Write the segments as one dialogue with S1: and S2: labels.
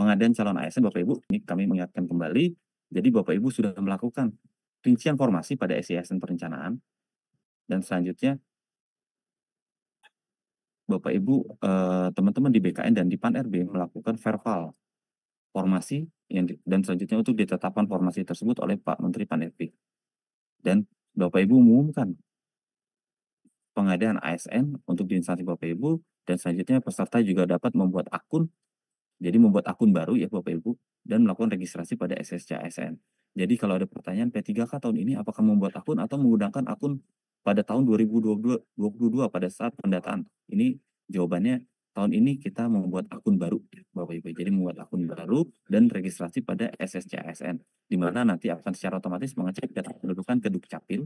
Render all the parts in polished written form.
S1: pengadaan calon ASN Bapak Ibu, ini kami mengingatkan kembali, jadi Bapak Ibu sudah melakukan rincian formasi pada SI-ASN perencanaan, dan selanjutnya Bapak Ibu, teman-teman di BKN dan di PAN-RB melakukan verbal formasi dan selanjutnya untuk ditetapkan formasi tersebut oleh Pak Menteri PAN-RB. Dan Bapak Ibu umumkan pengadaan ASN untuk di instansi Bapak Ibu, dan selanjutnya peserta juga dapat membuat akun, jadi membuat akun baru ya Bapak Ibu, dan melakukan registrasi pada SSC ASN. Jadi kalau ada pertanyaan P3K tahun ini apakah membuat akun atau menggunakan akun pada tahun 2022 pada saat pendataan? Ini jawabannya tahun ini kita membuat akun baru Bapak Ibu. Jadi membuat akun baru dan registrasi pada SSC ASN, di mana nanti akan secara otomatis mengecek data kependudukan ke Dukcapil.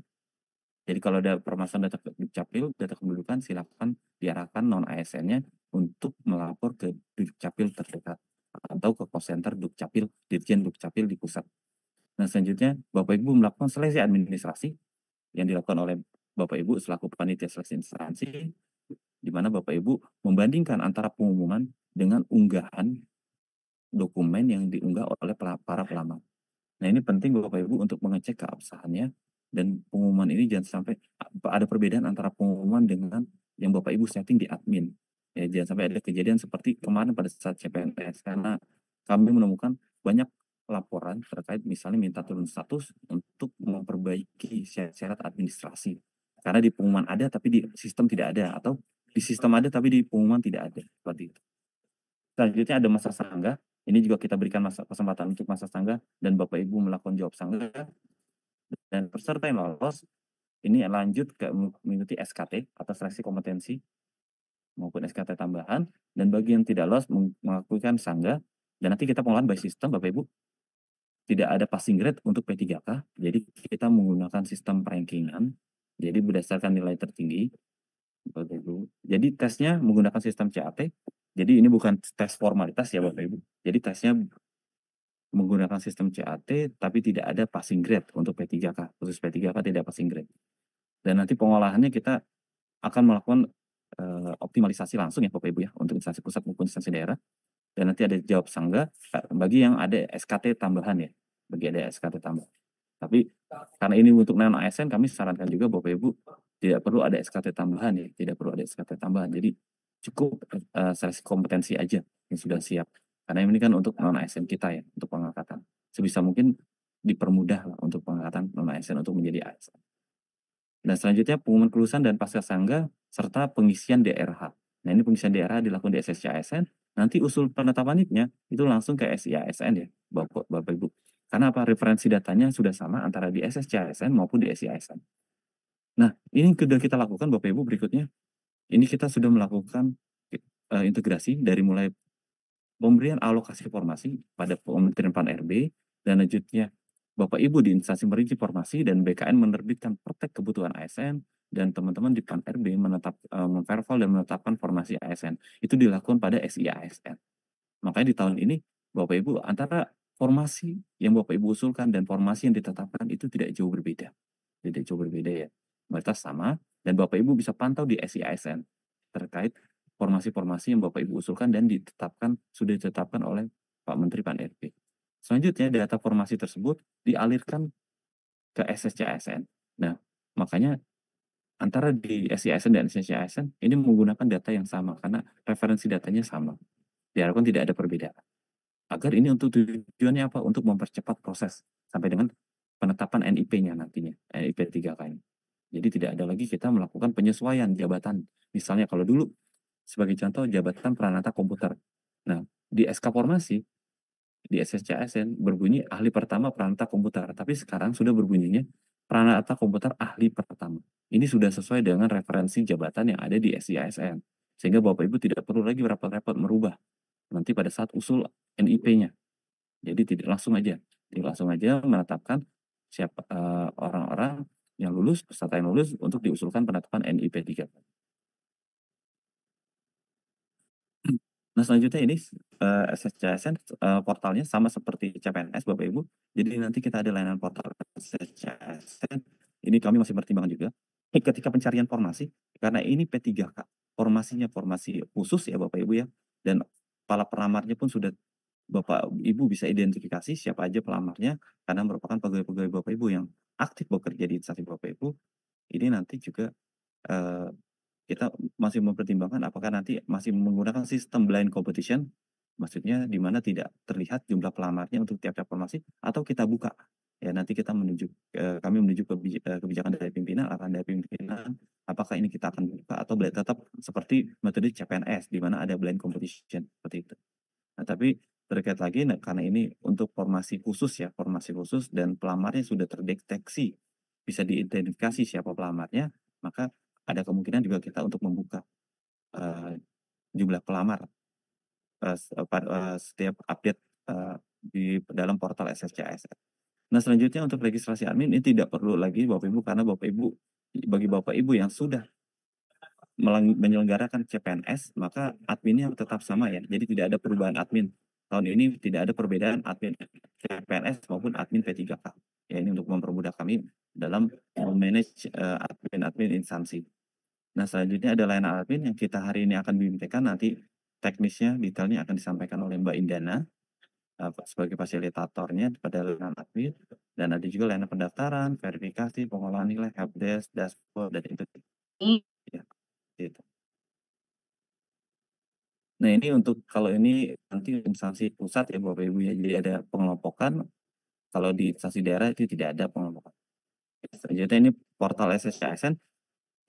S1: Jadi kalau ada permasalahan data Dukcapil, data kependudukan, silakan diarahkan non-ASN-nya untuk melapor ke Dukcapil terdekat atau ke call center Dukcapil, Dirjen Dukcapil di pusat. Nah, selanjutnya Bapak Ibu melakukan seleksi administrasi yang dilakukan oleh Bapak Ibu selaku panitia seleksi instansi, di mana Bapak Ibu membandingkan antara pengumuman dengan unggahan dokumen yang diunggah oleh para pelamar. Nah, ini penting Bapak Ibu untuk mengecek keabsahannya, dan pengumuman ini jangan sampai ada perbedaan antara pengumuman dengan yang Bapak Ibu setting di admin. Ya, jangan sampai ada kejadian seperti kemarin pada saat CPNS, karena kami menemukan banyak laporan terkait misalnya minta turun status untuk memperbaiki syarat administrasi. Karena di pengumuman ada tapi di sistem tidak ada, atau di sistem ada tapi di pengumuman tidak ada. Seperti itu. Selanjutnya ada masa sanggah. Ini juga kita berikan kesempatan untuk masa sanggah dan Bapak Ibu melakukan jawab sanggah, dan peserta yang lolos ini lanjut ke mengikuti SKT atau seleksi kompetensi maupun SKT tambahan, dan bagi yang tidak lolos melakukan sanggah, dan nanti kita pengolahan by system Bapak Ibu. Tidak ada passing grade untuk P3K, jadi kita menggunakan sistem rankingan, jadi berdasarkan nilai tertinggi Bapak Ibu. Jadi tesnya menggunakan sistem CAT, jadi ini bukan tes formalitas ya Bapak Ibu. Jadi tesnya menggunakan sistem CAT, tapi tidak ada passing grade untuk P3K. Khusus P3K tidak passing grade. Dan nanti pengolahannya kita akan melakukan optimalisasi langsung ya Bapak Ibu ya, untuk instansi pusat maupun instansi daerah. Dan nanti ada jawab sanggah bagi yang ada SKT tambahan ya, bagi ada SKT tambahan. Tapi karena ini untuk non ASN, kami sarankan juga Bapak Ibu tidak perlu ada SKT tambahan ya, tidak perlu ada SKT tambahan. Jadi cukup seleksi kompetensi aja yang sudah siap. Karena ini kan untuk non ASN kita ya, untuk pengangkatan. Sebisa mungkin dipermudah lah untuk pengangkatan non ASN untuk menjadi ASN. Dan selanjutnya pengumuman kelulusan dan pasca sanggah serta pengisian DRH. Nah, ini pengisian DRH dilakukan di SSC ASN. Nanti usul penetapan NIP-nya itu langsung ke SI ASN ya, Bapak Ibu. Karena apa? Referensi datanya sudah sama antara di SSC ASN maupun di SI ASN. Nah, ini sudah kita lakukan Bapak Ibu berikutnya. Ini kita sudah melakukan integrasi dari mulai pemberian alokasi formasi pada Kementerian PAN-RB, dan lanjutnya Bapak Ibu di instansi merinci formasi dan BKN menerbitkan praktek kebutuhan ASN, dan teman-teman di PAN-RB memverbal dan menetapkan formasi ASN. Itu dilakukan pada SI ASN. Makanya di tahun ini Bapak Ibu antara formasi yang Bapak Ibu usulkan dan formasi yang ditetapkan itu tidak jauh berbeda. Tidak jauh berbeda ya. Mereka sama, dan Bapak Ibu bisa pantau di SI ASN terkait formasi-formasi yang Bapak Ibu usulkan dan sudah ditetapkan oleh Pak Menteri PAN-RB. Selanjutnya data formasi tersebut dialirkan ke SSC ASN. Nah, makanya antara di SI ASN dan SSC ASN ini menggunakan data yang sama karena referensi datanya sama. Diharapkan tidak ada perbedaan. Agar ini untuk tujuannya apa? Untuk mempercepat proses sampai dengan penetapan NIP-nya nantinya, NIP 3K-nya. Jadi tidak ada lagi kita melakukan penyesuaian jabatan. Misalnya kalau dulu sebagai contoh jabatan peranata komputer. Nah, di SK formasi di SSC ASN berbunyi ahli pertama peranata komputer, tapi sekarang sudah berbunyinya peranata komputer ahli pertama. Ini sudah sesuai dengan referensi jabatan yang ada di SI ASN. Sehingga Bapak Ibu tidak perlu lagi repot-repot merubah nanti pada saat usul NIP-nya. Jadi tidak langsung aja menetapkan siapa orang-orang yang lulus, peserta yang lulus untuk diusulkan penetapan NIP 3. Nah, selanjutnya ini SSCSN portalnya sama seperti CPNS Bapak Ibu. Jadi nanti kita ada layanan portal SSCSN. Ini kami masih pertimbangkan juga. Ketika pencarian formasi, karena ini P3K, formasinya formasi khusus ya Bapak Ibu ya. Dan kepala pelamarnya pun sudah Bapak Ibu bisa identifikasi siapa aja pelamarnya, karena merupakan pegawai-pegawai Bapak Ibu yang aktif bekerja di instansi Bapak Ibu. Ini nanti juga, eee, kita masih mempertimbangkan apakah nanti masih menggunakan sistem blind competition, maksudnya di mana tidak terlihat jumlah pelamarnya untuk tiap-tiap formasi atau kita buka. Ya nanti kita kami menuju kebijakan dari pimpinan, arahan dari pimpinan, apakah ini kita akan buka atau tetap seperti metode CPNS di mana ada blind competition, seperti itu. Nah, tapi terkait lagi karena ini untuk formasi khusus dan pelamarnya sudah terdeteksi, bisa diidentifikasi siapa pelamarnya, maka ada kemungkinan juga kita untuk membuka, eee, jumlah pelamar, setiap update, di dalam portal SSCASN. Nah, selanjutnya untuk registrasi admin ini tidak perlu lagi Bapak Ibu, karena bagi Bapak Ibu yang sudah menyelenggarakan CPNS, maka adminnya tetap sama ya, jadi tidak ada perubahan admin. Tahun ini tidak ada perbedaan admin CPNS maupun admin P3K. Ya ini untuk mempermudah kami dalam me-manage, admin-admin instansi. Nah, selanjutnya ada layanan admin yang kita hari ini akan bimbingkan, nanti teknisnya, detailnya akan disampaikan oleh Mbak Indana, sebagai fasilitatornya pada layanan admin, dan ada juga layanan pendaftaran, verifikasi, pengolahan nilai, helpdesk, dashboard, dan itu ya, gitu. Nah, ini untuk kalau ini nanti instansi pusat ya Bapak Ibu ya, jadi ada pengelompokan, kalau di instansi daerah itu tidak ada pengelompokan. Selanjutnya ini portal SSCASN,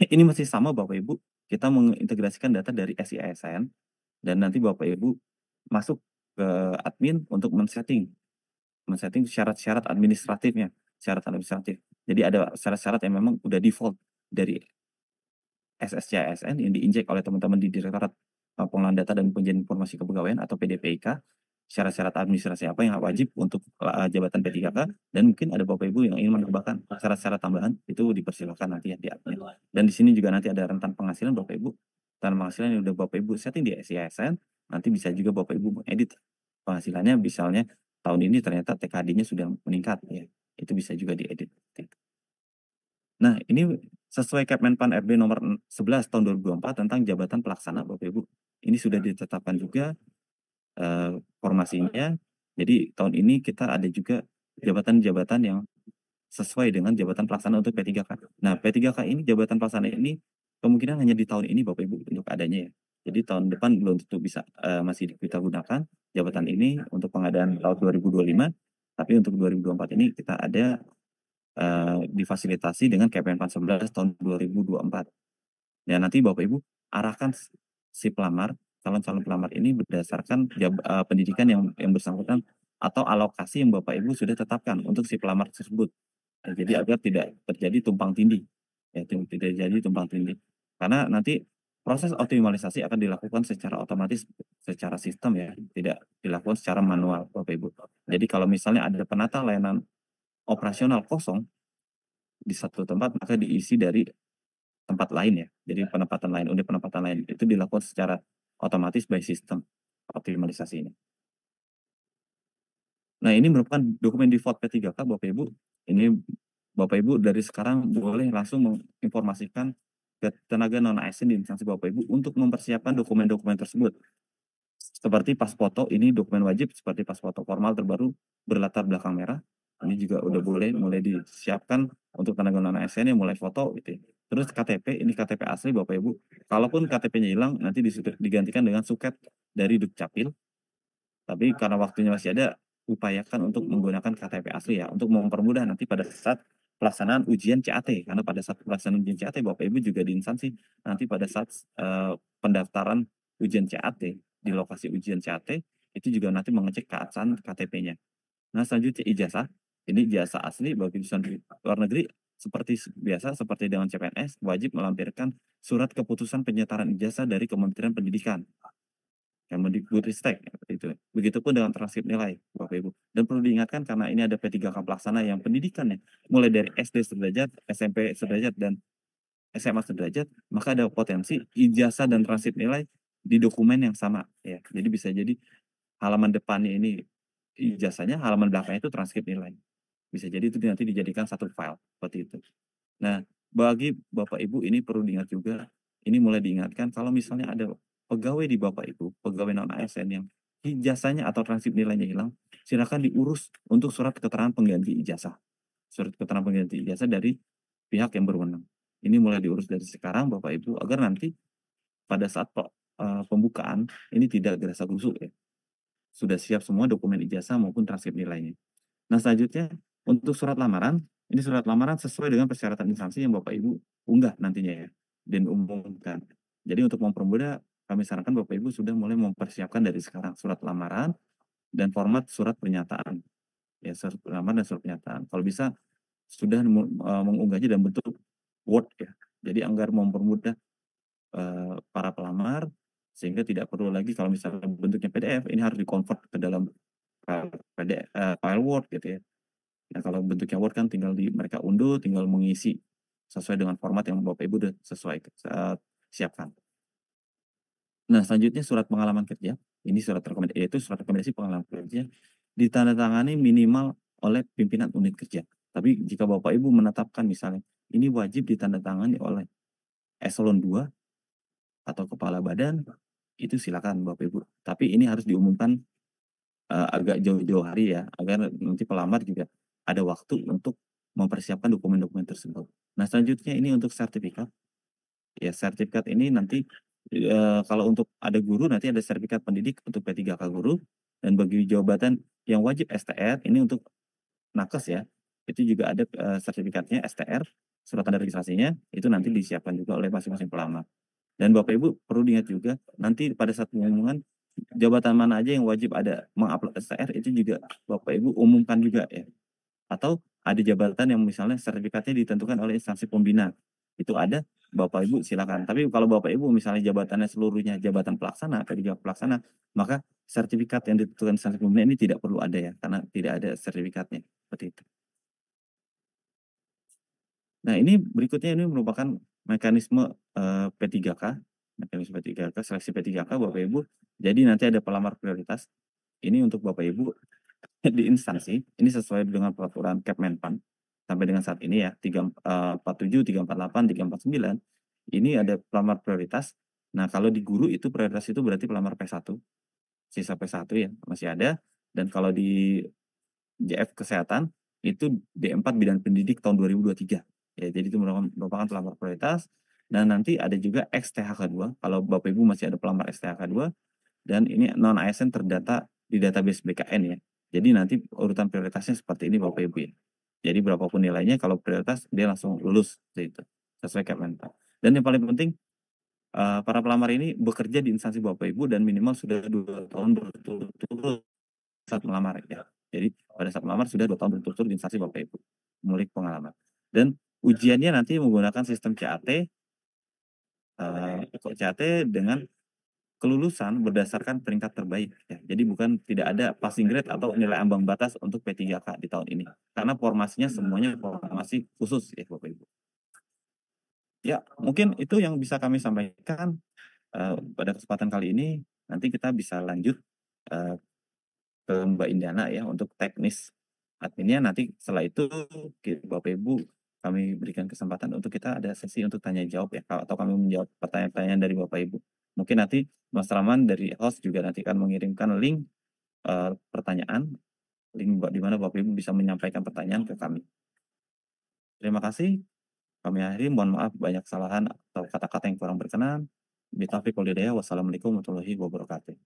S1: ini masih sama Bapak Ibu, kita mengintegrasikan data dari SIASN, dan nanti Bapak Ibu masuk ke admin untuk men-setting syarat-syarat administratifnya, syarat administratif. Jadi ada syarat-syarat yang memang udah default dari SSCASN yang diinjek oleh teman-teman di Direktorat Pengelolaan Data dan Penyajian Informasi Kepegawaian atau PDPIK, syarat-syarat administrasi apa yang wajib untuk jabatan P3K, dan mungkin ada Bapak Ibu yang ingin menambahkan syarat-syarat tambahan, itu dipersilakan nanti ya di admin. Dan di sini juga nanti ada rentan penghasilan Bapak Ibu, rentan penghasilan yang udah Bapak Ibu setting di SIASN, nanti bisa juga Bapak Ibu mengedit penghasilannya, misalnya tahun ini ternyata TKD-nya sudah meningkat ya, itu bisa juga diedit. Nah, ini sesuai Kemenpan RB nomor 11 tahun 2024 tentang jabatan pelaksana Bapak Ibu. Ini sudah ditetapkan juga, formasinya. Jadi tahun ini kita ada juga jabatan-jabatan yang sesuai dengan jabatan pelaksana untuk P3K. Nah, P3K ini jabatan pelaksana ini kemungkinan hanya di tahun ini Bapak Ibu untuk adanya ya. Jadi tahun depan belum tentu bisa, masih kita gunakan jabatan ini untuk pengadaan tahun 2025, tapi untuk 2024 ini kita ada, difasilitasi dengan Kemenpan 11 tahun 2024. Ya nanti Bapak Ibu arahkan si pelamar, calon-calon pelamar ini berdasarkan pendidikan yang bersangkutan atau alokasi yang Bapak Ibu sudah tetapkan untuk si pelamar tersebut. Ya, jadi agar tidak terjadi tumpang tindih, ya tidak terjadi tumpang tindih. Karena nanti proses optimalisasi akan dilakukan secara otomatis, secara sistem ya, tidak dilakukan secara manual Bapak Ibu. Jadi kalau misalnya ada penata layanan operasional kosong di satu tempat, maka diisi dari tempat lain ya. Jadi unit penempatan lain itu dilakukan secara otomatis by system optimalisasi ini. Nah, ini merupakan dokumen default P3K Bapak Ibu. Ini Bapak Ibu dari sekarang boleh langsung menginformasikan ke tenaga non ASN di instansi Bapak Ibu untuk mempersiapkan dokumen-dokumen tersebut. Seperti pas foto, ini dokumen wajib seperti pas foto formal terbaru berlatar belakang merah. Ini juga udah boleh mulai disiapkan untuk tenaga non ASN yang mulai foto gitu ya. Terus KTP, ini KTP asli Bapak Ibu. Kalaupun KTP-nya hilang, nanti digantikan dengan suket dari Dukcapil. Tapi karena waktunya masih ada, upayakan untuk menggunakan KTP asli ya, untuk mempermudah nanti pada saat pelaksanaan ujian CAT. Karena pada saat pelaksanaan ujian CAT, Bapak Ibu juga di instansi, nanti pada saat pendaftaran ujian CAT, di lokasi ujian CAT, itu juga nanti mengecek keabsahan KTP-nya. Nah, selanjutnya ijazah. Ini ijazah asli bagi lulusan luar negeri seperti biasa, seperti dengan CPNS, wajib melampirkan surat keputusan penyetaran ijazah dari Kementerian Pendidikan. Kemendikbudristek seperti itu. Begitupun dengan transkrip nilai Bapak Ibu. Dan perlu diingatkan karena ini ada P3K pelaksana yang pendidikannya mulai dari SD sederajat, SMP sederajat, dan SMA sederajat, maka ada potensi ijazah dan transkrip nilai di dokumen yang sama ya. Jadi bisa jadi halaman depannya ini ijazahnya, halaman belakangnya itu transkrip nilai. Bisa jadi itu nanti dijadikan satu file seperti itu. Nah, bagi Bapak Ibu ini perlu diingat juga, ini mulai diingatkan kalau misalnya ada pegawai di Bapak Ibu, pegawai non ASN yang ijazahnya atau transkrip nilainya hilang, silakan diurus untuk surat keterangan pengganti ijazah. Surat keterangan pengganti ijazah dari pihak yang berwenang. Ini mulai diurus dari sekarang Bapak Ibu agar nanti pada saat pembukaan ini tidak gerasa-gerusu ya. Sudah siap semua dokumen ijazah maupun transkrip nilainya. Nah, selanjutnya untuk surat lamaran, ini surat lamaran sesuai dengan persyaratan instansi yang Bapak Ibu unggah nantinya ya dan umumkan. Jadi untuk mempermudah, kami sarankan Bapak Ibu sudah mulai mempersiapkan dari sekarang surat lamaran dan format surat pernyataan. Ya, surat lamaran dan surat pernyataan. Kalau bisa sudah mengunggahnya dalam bentuk Word ya. Jadi agar mempermudah para pelamar sehingga tidak perlu lagi kalau misalnya bentuknya PDF ini harus di-convert ke dalam file Word gitu ya. Nah, kalau bentuknya Word kan tinggal mereka unduh, tinggal mengisi sesuai dengan format yang Bapak Ibu udah siapkan. Nah, selanjutnya surat pengalaman kerja. Ini surat rekomendasi, yaitu surat rekomendasi pengalaman kerja ditandatangani minimal oleh pimpinan unit kerja. Tapi jika Bapak Ibu menetapkan misalnya ini wajib ditandatangani oleh eselon 2 atau kepala badan, itu silakan Bapak Ibu. Tapi ini harus diumumkan agak jauh-jauh hari ya, agar nanti pelamar juga ada waktu untuk mempersiapkan dokumen-dokumen tersebut. Nah, selanjutnya ini untuk sertifikat. Ya, sertifikat ini nanti kalau untuk ada guru nanti ada sertifikat pendidik untuk P3K guru, dan bagi jabatan yang wajib STR ini untuk nakes ya, itu juga ada sertifikatnya STR, surat tanda registrasinya, itu nanti disiapkan juga oleh masing-masing pelamar. Dan Bapak Ibu perlu diingat juga, nanti pada saat pengumuman, jabatan mana aja yang wajib ada mengupload STR itu juga Bapak Ibu umumkan juga ya. Atau ada jabatan yang misalnya sertifikatnya ditentukan oleh instansi pembina. Itu ada, Bapak Ibu silakan. Tapi kalau Bapak Ibu misalnya jabatannya seluruhnya jabatan pelaksana, P3 pelaksana, maka sertifikat yang ditentukan instansi pembina ini tidak perlu ada ya, karena tidak ada sertifikatnya. Seperti itu. Nah, ini berikutnya ini merupakan mekanisme P3K, mekanisme P3K, seleksi P3K Bapak Ibu. Jadi nanti ada pelamar prioritas. Ini untuk Bapak Ibu di instansi, ini sesuai dengan peraturan Kepmenpan sampai dengan saat ini ya, 347, 348, 349. Ini ada pelamar prioritas. Nah, kalau di guru itu prioritas itu berarti pelamar P1, sisa P1 ya masih ada. Dan kalau di JF Kesehatan itu D4 bidang pendidik tahun 2023. Ya, jadi itu merupakan pelamar prioritas. Dan nanti ada juga XTHK2, kalau Bapak Ibu masih ada pelamar XTHK2, dan ini non ASN terdata di database BKN ya. Jadi nanti urutan prioritasnya seperti ini Bapak Ibu ya. Jadi berapapun nilainya kalau prioritas dia langsung lulus seperti itu, sesuai Kemenpan. Dan yang paling penting para pelamar ini bekerja di instansi Bapak Ibu dan minimal sudah 2 tahun berturut-turut saat melamar ya. Jadi pada saat melamar sudah 2 tahun berturut-turut di instansi Bapak Ibu, memiliki pengalaman. Dan ujiannya nanti menggunakan sistem CAT, dengan kelulusan berdasarkan peringkat terbaik ya. Jadi bukan tidak ada passing grade atau nilai ambang batas untuk P3K di tahun ini. Karena formasinya semuanya formasi khusus ya Bapak Ibu. Ya, mungkin itu yang bisa kami sampaikan pada kesempatan kali ini. Nanti kita bisa lanjut uh, ke Mbak Indana ya untuk teknis adminnya. Nanti setelah itu Bapak Ibu kami berikan kesempatan untuk kita ada sesi untuk tanya jawab ya, atau kami menjawab pertanyaan-pertanyaan dari Bapak Ibu. Mungkin nanti Mas Raman dari host juga nanti akan mengirimkan link pertanyaan, link di mana Bapak Ibu bisa menyampaikan pertanyaan ke kami. Terima kasih. Kami akhiri, mohon maaf banyak kesalahan atau kata-kata yang kurang berkenan. Wassalamualaikum warahmatullahi wabarakatuh.